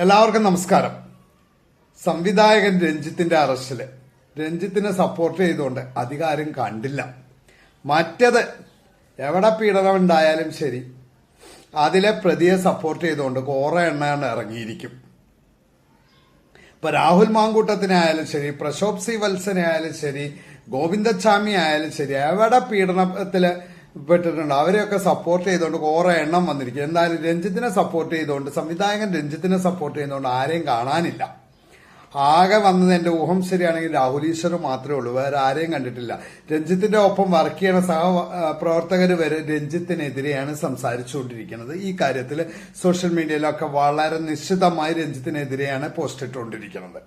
എല്ലാവർക്കും നമസ്കാരം. സംവിധായകൻ രഞ്ജിത്തിന്റെ അറസ്റ്റില് രഞ്ജിത്തിനെ സപ്പോർട്ട് ചെയ്തുകൊണ്ട് അധികാരം കണ്ടില്ല. മറ്റത് എവിടെ പീഡനം ഉണ്ടായാലും ശരി അതിലെ പ്രതിയെ സപ്പോർട്ട് ചെയ്തുകൊണ്ട് കുറെ എണ്ണ ഇറങ്ങിയിരിക്കും. ഇപ്പൊ രാഹുൽ മാങ്കൂട്ടത്തിനെ ആയാലും ശരി, പ്രശോഭ് സി വത്സനെ ആയാലും ശരി, ഗോവിന്ദച്ചാമി ആയാലും ശരി, എവിടെ പീഡനത്തില് പെട്ടിട്ടുണ്ട് അവരെയൊക്കെ സപ്പോർട്ട് ചെയ്തുകൊണ്ട് കുറെ എണ്ണം വന്നിരിക്കും. എന്തായാലും രഞ്ജിത്തിനെ സപ്പോർട്ട് ചെയ്തുകൊണ്ട്, സംവിധായകൻ രഞ്ജിത്തിനെ സപ്പോർട്ട് ചെയ്യുന്നതുകൊണ്ട് ആരെയും കാണാനില്ല. ആകെ വന്നത് എന്റെ ഊഹം ശരിയാണെങ്കിൽ രാഹുൽ ഈശ്വർ മാത്രമേ ഉള്ളൂ, വേറെ ആരെയും കണ്ടിട്ടില്ല. രഞ്ജിത്തിന്റെ ഒപ്പം വർക്ക് ചെയ്യുന്ന സഹപ്രവർത്തകർ വരെ രഞ്ജിത്തിനെതിരെയാണ് സംസാരിച്ചുകൊണ്ടിരിക്കുന്നത്. ഈ കാര്യത്തിൽ സോഷ്യൽ മീഡിയയിലൊക്കെ വളരെ നിശ്ചിതമായി രഞ്ജിത്തിനെതിരെയാണ് പോസ്റ്റ് ഇട്ടുകൊണ്ടിരിക്കുന്നത്.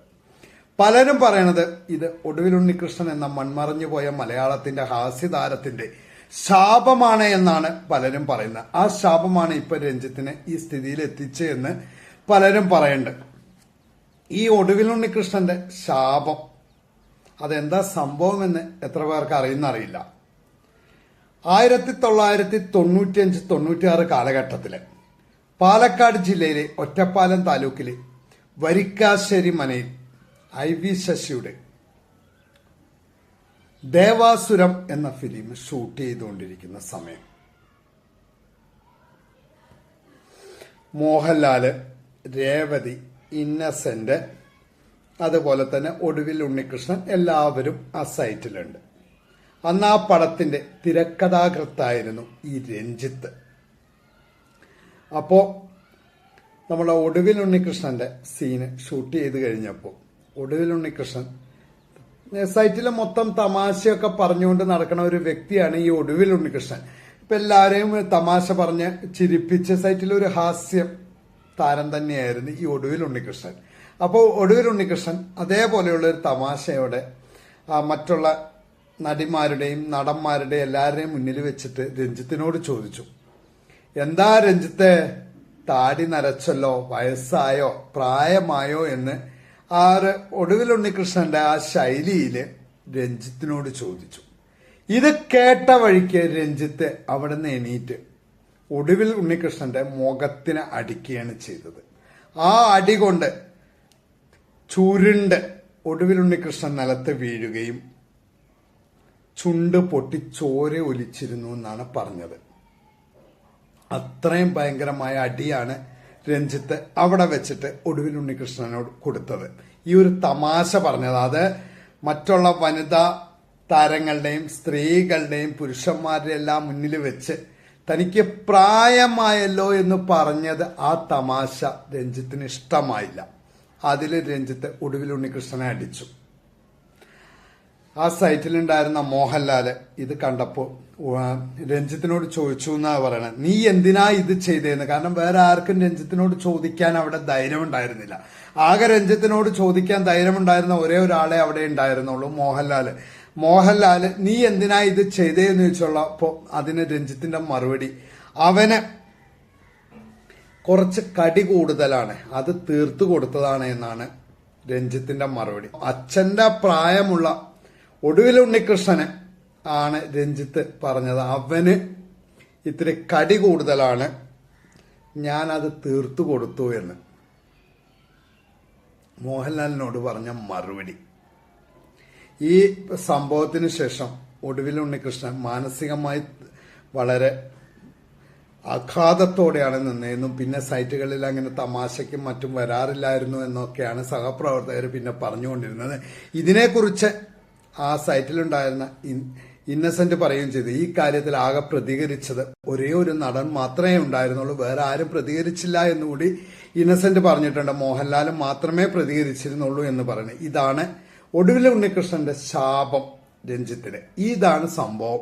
പലരും പറയണത് ഇത് ഒടുവിൽ ഉണ്ണികൃഷ്ണൻ എന്ന മൺമറഞ്ഞു പോയ മലയാളത്തിന്റെ ഹാസ്യതാരത്തിന്റെ ശാപമാണ് എന്നാണ് പലരും പറയുന്നത്. ആ ശാപമാണ് ഇപ്പൊ രഞ്ജിത്തിനെ ഈ സ്ഥിതിയിൽ എത്തിച്ചതെന്ന് പലരും പറയുന്നുണ്ട്. ഈ ഒടുവിൽ ഉണ്ണികൃഷ്ണന്റെ ശാപം അതെന്താ സംഭവം എന്ന് എത്ര പേർക്ക് അറിയില്ല. 1995-96 കാലഘട്ടത്തില് പാലക്കാട് ജില്ലയിലെ ഒറ്റപ്പാലം താലൂക്കിലെ വരിക്കാശ്ശേരി മനയിൽ IV ശശിയുടെ ദേവാസുരം എന്ന ഫിലിം ഷൂട്ട് ചെയ്തുകൊണ്ടിരിക്കുന്ന സമയം മോഹൻലാല്, രേവതി, ഇന്നസെന്റ്, അതുപോലെ തന്നെ ഒടുവിൽ ഉണ്ണികൃഷ്ണൻ എല്ലാവരും ആ സൈറ്റിലുണ്ട്. അന്ന് ആ പടത്തിന്റെ തിരക്കഥാകൃത്തായിരുന്നു ഈ രഞ്ജിത്ത്. അപ്പോ നമ്മുടെ ഒടുവിൽ ഉണ്ണികൃഷ്ണന്റെ സീന് ഷൂട്ട് ചെയ്ത് കഴിഞ്ഞപ്പോൾ ഒടുവിൽ ഉണ്ണികൃഷ്ണൻ സൈറ്റിൽ മൊത്തം തമാശയൊക്കെ പറഞ്ഞുകൊണ്ട് നടക്കുന്ന ഒരു വ്യക്തിയാണ് ഈ ഒടുവിൽ ഉണ്ണികൃഷ്ണൻ. ഇപ്പൊ എല്ലാവരെയും തമാശ പറഞ്ഞ് ചിരിപ്പിച്ച് സൈറ്റിൽ ഒരു ഹാസ്യം താരം തന്നെയായിരുന്നു ഈ ഒടുവിൽ ഉണ്ണികൃഷ്ണൻ. അപ്പോൾ ഒടുവിൽ ഉണ്ണികൃഷ്ണൻ അതേപോലെയുള്ള ഒരു തമാശയോടെ മറ്റുള്ള നടിമാരുടെയും നടന്മാരുടെയും എല്ലാവരുടെയും മുന്നിൽ വെച്ചിട്ട് രഞ്ജിത്തിനോട് ചോദിച്ചു, എന്താ രഞ്ജിത്തെ താടി നരച്ചല്ലോ, വയസ്സായോ, പ്രായമായോ എന്ന് ഒടുവിൽ ഉണ്ണികൃഷ്ണന്റെ ആ ശൈലിയില് രഞ്ജിത്തിനോട് ചോദിച്ചു. ഇത് കേട്ട വഴിക്ക് രഞ്ജിത്ത് അവിടെ നിന്ന് എണീറ്റ് ഒടുവിൽ ഉണ്ണികൃഷ്ണന്റെ മുഖത്തിന് അടിക്കുകയാണ് ചെയ്തത്. ആ അടി കൊണ്ട് ചുരുണ്ട് ഒടുവിൽ ഉണ്ണികൃഷ്ണൻ നിലത്ത് വീഴുകയും ചുണ്ട് പൊട്ടി ചോര ഒലിച്ചിരുന്നു എന്നാണ് പറഞ്ഞത്. അത്രയും ഭയങ്കരമായ അടിയാണ് രഞ്ജിത്ത് അവിടെ വെച്ചിട്ട് ഒടുവിൽ ഉണ്ണികൃഷ്ണനോട് കൊടുത്തത്. ഈ ഒരു തമാശ പറഞ്ഞത് അത് മറ്റുള്ള വനിതാ താരങ്ങളുടെയും സ്ത്രീകളുടെയും പുരുഷന്മാരുടെ എല്ലാം മുന്നിൽ വെച്ച് തനിക്ക് പ്രായമായല്ലോ എന്ന് പറഞ്ഞത് ആ തമാശ രഞ്ജിത്തിന് ഇഷ്ടമായില്ല. അതിൽ രഞ്ജിത്ത് ഒടുവിൽ ഉണ്ണികൃഷ്ണനെ അടിച്ചു. ആ സൈറ്റിലുണ്ടായിരുന്ന മോഹൻലാല് ഇത് കണ്ടപ്പോൾ രഞ്ജിത്തിനോട് ചോദിച്ചു എന്നാ പറയണത്, നീ എന്തിനാ ഇത് ചെയ്തതെന്ന്. കാരണം വേറെ ആർക്കും രഞ്ജിത്തിനോട് ചോദിക്കാൻ അവിടെ ധൈര്യം ഉണ്ടായിരുന്നില്ല. ആകെ രഞ്ജിത്തിനോട് ചോദിക്കാൻ ധൈര്യമുണ്ടായിരുന്ന ഒരേ ഒരാളെ അവിടെ ഉണ്ടായിരുന്നുള്ളൂ, മോഹൻലാല് നീ എന്തിനാ ഇത് ചെയ്തതെന്ന് ചോദിച്ചുള്ളപ്പോ അതിന് രഞ്ജിത്തിന്റെ മറുപടി, അവന് കുറച്ച് കടി കൂടുതലാണ്, അത് തീർത്തു കൊടുത്തതാണ് എന്നാണ് രഞ്ജിത്തിന്റെ മറുപടി. അച്ഛന്റെ പ്രായമുള്ള ഒടുവിൽ ഉണ്ണികൃഷ്ണന് ആണ് രഞ്ജിത്ത് പറഞ്ഞത്, അവന് ഇത്തിരി കടി കൂടുതലാണ്, ഞാനത് തീർത്തു കൊടുത്തു എന്ന് മോഹൻലാലിനോട് പറഞ്ഞ മറുപടി. ഈ സംഭവത്തിന് ശേഷം ഒടുവിൽ ഉണ്ണികൃഷ്ണൻ മാനസികമായി വളരെ ആഘാതത്തോടെയാണ് നിന്നതെന്നും പിന്നെ സൈറ്റുകളിൽ അങ്ങനെ തമാശയ്ക്കും മറ്റും വരാറില്ലായിരുന്നു എന്നൊക്കെയാണ് സഹപ്രവർത്തകർ പിന്നെ പറഞ്ഞുകൊണ്ടിരുന്നത്. ഇതിനെക്കുറിച്ച് ആ സൈറ്റിലുണ്ടായിരുന്ന ഇന്നസെന്റ് പറയുകയും ചെയ്തു. ഈ കാര്യത്തിൽ ആകെ പ്രതികരിച്ചത് ഒരേ ഒരു നടൻ മാത്രമേ ഉണ്ടായിരുന്നുള്ളൂ, വേറെ ആരും പ്രതികരിച്ചില്ല എന്നുകൂടി ഇന്നസെന്റ് പറഞ്ഞിട്ടുണ്ട്. മോഹൻലാലും മാത്രമേ പ്രതികരിച്ചിരുന്നുള്ളൂ എന്ന് പറഞ്ഞു. ഇതാണ് ഒടുവിൽ ഉണ്ണികൃഷ്ണന്റെ ശാപം രഞ്ജിത്തിന്. ഇതാണ് സംഭവം.